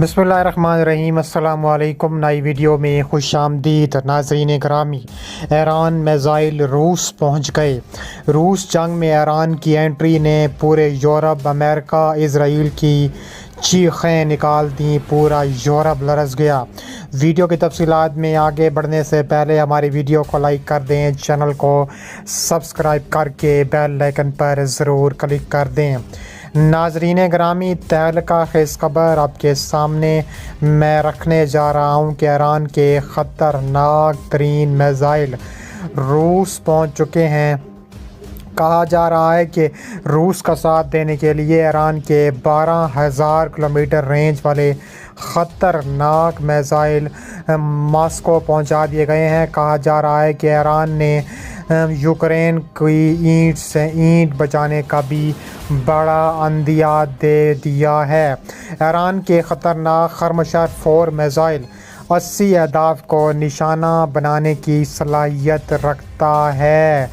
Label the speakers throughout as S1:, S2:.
S1: बिस्मिल्लाहिर्रहमानिर्रहीम। अस्सलाम वालेकुम। नई वीडियो में खुश आमदीद नाज़रीन ग्रामी। ईरान मिसाइल रूस पहुंच गए। रूस जंग में ईरान की एंट्री ने पूरे यूरोप, अमेरिका, इजराइल की चीखें निकाल दी। पूरा यूरोप लरज़ गया। वीडियो की तफसीलात में आगे बढ़ने से पहले हमारी वीडियो को लाइक कर दें, चैनल को सब्सक्राइब करके बेल आइकन पर ज़रूर क्लिक कर दें। नाज़रीन ग्रामी, तहलका खेज़ खबर आपके सामने मैं रखने जा रहा हूँ कि ईरान के ख़तरनाक तरीन मिसाइल रूस पहुँच चुके हैं। कहा जा रहा है कि रूस का साथ देने के लिए ईरान के 12,000 किलोमीटर रेंज वाले ख़तरनाक मिसाइल मॉस्को पहुंचा दिए गए हैं। कहा जा रहा है कि ईरान ने यूक्रेन की ईंट से ईंट बचाने का भी बड़ा अंदिया दे दिया है। ईरान के ख़तरनाक खरमशर 4 मिसाइल 80 अहदाफ को निशाना बनाने की सलाहियत रखता है।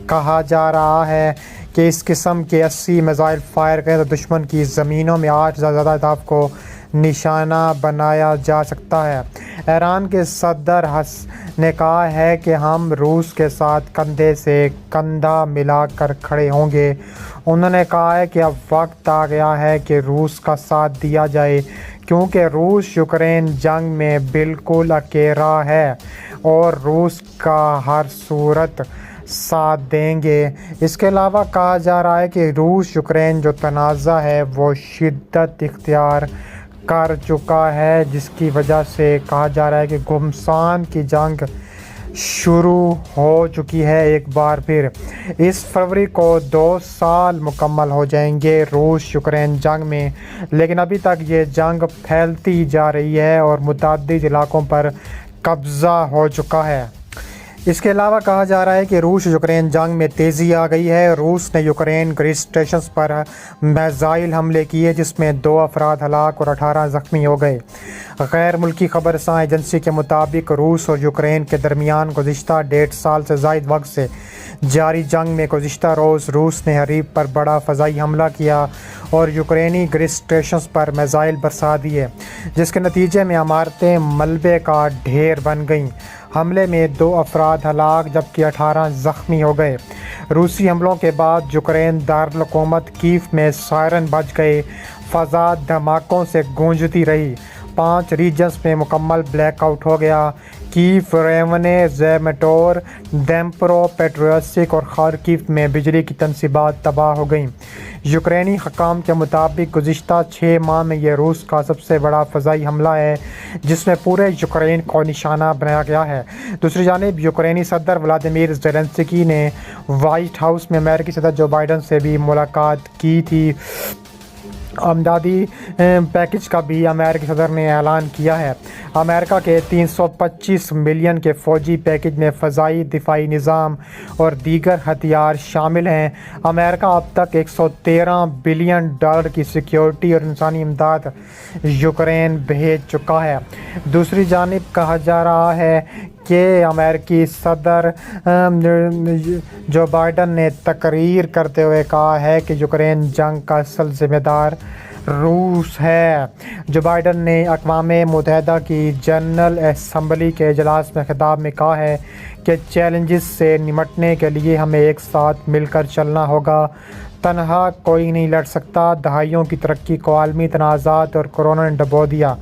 S1: कहा जा रहा है कि इस किस्म के 80 मिसाइल फायर करें तो दुश्मन की ज़मीनों में 8 से ज़्यादा अहदाफ को निशाना बनाया जा सकता है। ईरान के सदर ने कहा है कि हम रूस के साथ कंधे से कंधा मिलाकर खड़े होंगे। उन्होंने कहा है कि अब वक्त आ गया है कि रूस का साथ दिया जाए, क्योंकि रूस यूक्रेन जंग में बिल्कुल अकेला है और रूस का हर सूरत साथ देंगे। इसके अलावा कहा जा रहा है कि रूस यूक्रेन जो तनाज़ा है वो शिद्दत इख्तियार कर चुका है, जिसकी वजह से कहा जा रहा है कि घमासान की जंग शुरू हो चुकी है। एक बार फिर इस फरवरी को 2 साल मुकम्मल हो जाएंगे रूस यूक्रेन जंग में, लेकिन अभी तक ये जंग फैलती जा रही है और मुतअद्दिद इलाकों पर कब्ज़ा हो चुका है। इसके अलावा कहा जा रहा है कि रूस यूक्रेन जंग में तेज़ी आ गई है। रूस ने यूक्रेन ग्रीस स्टेशन पर मिसाइल हमले किए, जिसमें 2 अफराद हलाक और 18 ज़ख्मी हो गए। गैर मुल्की खबरसां एजेंसी के मुताबिक रूस और यूक्रेन के दरमियान गुज़िश्ता 1.5 साल से ज़ायद वक्त से जारी जंग में गुज़िश्ता रोज़ रूस ने हरीब पर बड़ा फ़ज़ाई हमला किया और यूक्रेनी ग्रीस स्टेशन पर मिसाइल बरसा दिए, जिसके नतीजे में इमारतें मलबे का ढेर बन गईं। हमले में 2 अफराद हलाक जबकि 18 ज़ख्मी हो गए। रूसी हमलों के बाद यूक्रेन दारुल हुकूमत कीव में सायरन बज गए। फ़ज़ा धमाकों से गूंजती रही। 5 रीजन्स में मुकम्मल ब्लैकआउट हो गया। कीव, रेवने, ज़ेमेटोर, डेम्प्रो पेट्रोसिक और खार्किव में बिजली की तनसीबात तबाह हो गईं। यूक्रेनी हकाम के मुताबिक गुज़िश्ता 6 माह में यह रूस का सबसे बड़ा फ़ज़ाई हमला है, जिसमें पूरे यूक्रेन को निशाना बनाया गया है। दूसरी जानिब यूक्रेनी सदर व्लादिमीर ज़ेलेंस्की ने वाइट हाउस में अमेरिकी सदर जो बाइडन से भी मुलाकात की थी। अमदादी पैकेज का भी अमेरिकी सदर ने ऐलान किया है। अमेरिका के 325 मिलियन के फ़ौजी पैकेज में फ़ज़ाई दिफाई निज़ाम और दीगर हथियार शामिल हैं। अमेरिका अब तक 113 बिलियन डॉलर की सिक्योरिटी और इंसानी इमदाद यूक्रेन भेज चुका है। दूसरी जानिब कहा जा रहा है कि अमेरिकी सदर जो बाइडन ने तकरीर करते हुए कहा है कि यूक्रेन जंग का असल ज़िम्मेदार रूस है। जो बाइडन ने अक़वाम मुत्तहिदा की जनरल असम्बली के इजलास में खिताब में कहा है कि चैलेंजेस से निमटने के लिए हमें एक साथ मिलकर चलना होगा। तनहा कोई नहीं लड़ सकता। दहाइयों की तरक्की को आलमी तनाज़ात और कोरोना ने डुबो दिया।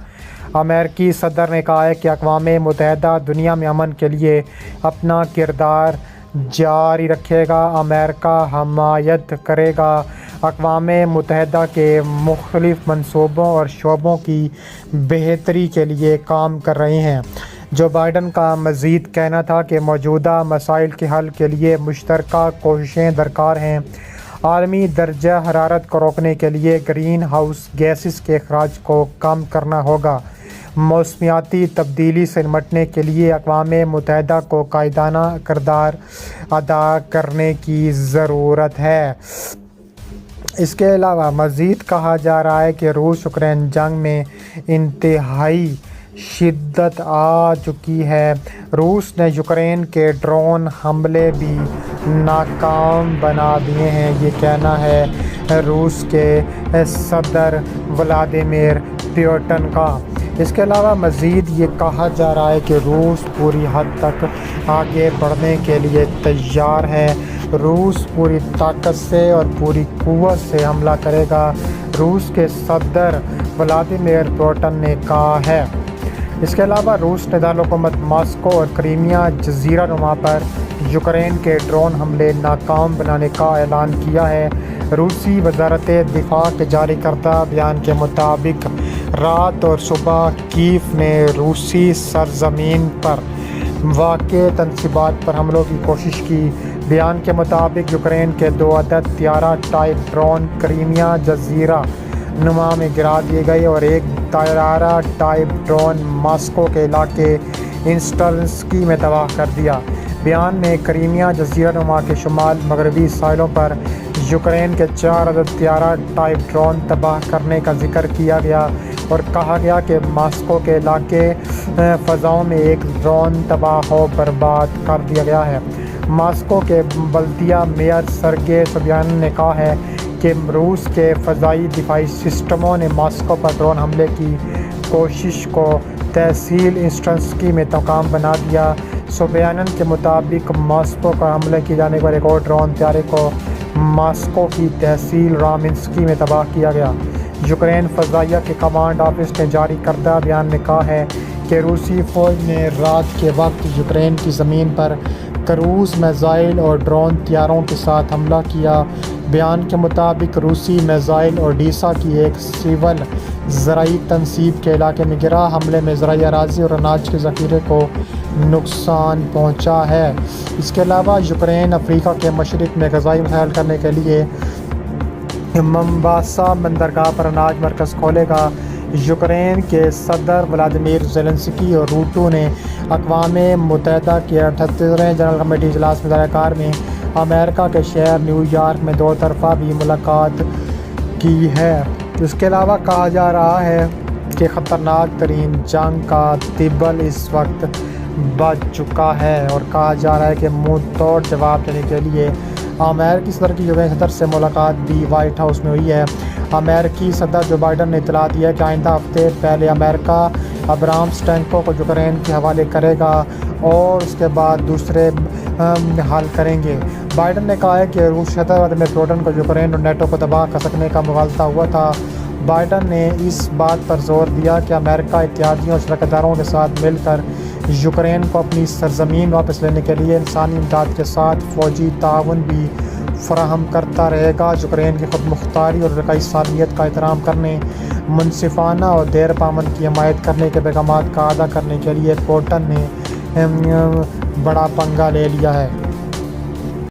S1: अमेरिकी सदर ने कहा है कि अक़वाम मुत्तहिदा दुनिया में अमन के लिए अपना किरदार जारी रखेगा। अमेरिका हमायत करेगा। अक़वाम मुत्तहिदा के मुख्तलिफ़ मनसूबों और शोबों की बेहतरी के लिए काम कर रहे हैं। जो बाइडन का मज़ीद कहना था कि मौजूदा मसाइल के हल के लिए मुश्तरका कोशिशें दरकार हैं। आलमी दर्जा हरारत को रोकने के लिए ग्रीन हाउस गैसेस के अखराज को कम करना होगा। मौसमियाती तब्दीली से निपटने के लिए अक़वाम मुत्तहिदा को कायदाना किरदार अदा करने की ज़रूरत है। इसके अलावा मज़ीद कहा जा रहा है कि रूस यूक्रेन जंग में इंतहाई शिद्दत आ चुकी है। रूस ने यूक्रेन के ड्रोन हमले भी नाकाम बना दिए हैं। ये कहना है रूस के सदर व्लादिमीर پیوٹن کا۔ اس کے علاوہ مزید یہ کہا جا رہا ہے کہ روس پوری حد تک آگے بڑھنے کے لیے تیار ہے۔ روس پوری طاقت سے اور پوری قوت سے حملہ کرے گا، روس کے صدر ولادیمیر پوٹن نے کہا ہے۔ اس کے علاوہ روس نے دارالحکومت ماسکو اور کرائمیا جزیرہ نما پر یوکرین کے ڈرون حملے ناکام بنانے کا اعلان کیا ہے۔ روسی وزارت دفاع کے جاری کردہ بیان کے مطابق رات اور صبح کیف نے روسی سرزمین پر واقع تنصیبات پر حملوں کی کوشش کی۔ بیان کے مطابق یوکرین کے 2 عدد طیارہ ٹائپ ڈرون کرائمیا جزیرہ نما میں گرا دیے گئے اور ایک طیارہ ٹائپ ڈرون ماسکو کے علاقے انسٹرنسکی میں تباہ کر دیا۔ بیان میں کرائمیا جزیرہ نما کے شمال مغربی ساحلوں پر یوکرین کے 4 عدد طیارہ ٹائپ ڈرون تباہ کرنے کا ذکر کیا گیا اور کہا گیا کہ ماسکو کے علاقے فضاؤں میں ایک ڈرون تباہ و برباد کر دیا گیا ہے۔ ماسکو کے بلدیہ میئر سرگئی سوبیانین نے کہا ہے کہ روس کے فضائی دفاعی سسٹموں نے ماسکو پر ڈرون حملے کی کوشش کو تحصیل انسٹرنسکی میں ناکام بنا دیا۔ سوبیانین کے مطابق ماسکو پر حملے کیے جانے پر ایک اور ڈرون طیارے کو ماسکو کی تحصیل رامنسکی میں تباہ کیا گیا۔ یوکرین فضائیہ کے کمانڈ آفس نے جاری کردہ بیان میں کہا ہے کہ روسی فوج نے رات کے وقت یوکرین کی زمین پر کروز میزائل اور ڈرون طیاروں کے ساتھ حملہ کیا۔ بیان کے مطابق روسی میزائل اوڈیسا کی ایک سول زرعی تنصیب کے علاقے میں گرا۔ حملے میں زرعی اراضی اور اناج کے ذخیرے کو نقصان پہنچا ہے۔ اس کے علاوہ یوکرین افریقہ کے مشرق میں غذائی مسائل کرنے کے لیے ممباسا بندرگاہ پر اناج مرکز کھولے گا۔ یوکرین کے صدر ولادیمیر زیلنسکی اور روٹو نے اقوام متحدہ کے 38ویں جنرل کمیٹی اجلاس میں ذرائع کار میں امریکہ کے شہر نیو یارک میں 2 طرفہ بھی ملاقات کی ہے۔ اس کے علاوہ کہا جا رہا ہے کہ خطرناک ترین جنگ کا طبل اس وقت بج چکا ہے اور کہا جا رہا ہے کہ منہ توڑ جواب دینے کے لیے امریکی صدر کی یوکرین صدر سے ملاقات بھی وائٹ ہاؤس میں ہوئی ہے۔ امریکی صدر جو بائیڈن نے اطلاع دی ہے کہ آئندہ ہفتے پہلے امریکہ ابرامس ٹینکوں کو یوکرین کے حوالے کرے گا اور اس کے بعد دوسرے حل کریں گے۔ بائیڈن نے کہا ہے کہ روس صدر ولادیمیر پوٹن کو یوکرین اور نیٹو کو تباہ کر سکنے کا مغالطہ ہوا تھا۔ بائیڈن نے اس بات پر زور دیا کہ امریکہ اتحادیوں اور شراکت داروں کے ساتھ مل کر یوکرین کو اپنی سرزمین واپس لینے کے لیے انسانی امداد کے ساتھ فوجی تعاون بھی فراہم کرتا رہے گا۔ یوکرین کی خود مختاری اور علاقائی سالمیت کا احترام کرنے، منصفانہ اور دیر پامن کی حمایت کرنے کے پیغامات کا ادا کرنے کے لیے پوٹن نے بڑا پنگا لے لیا ہے۔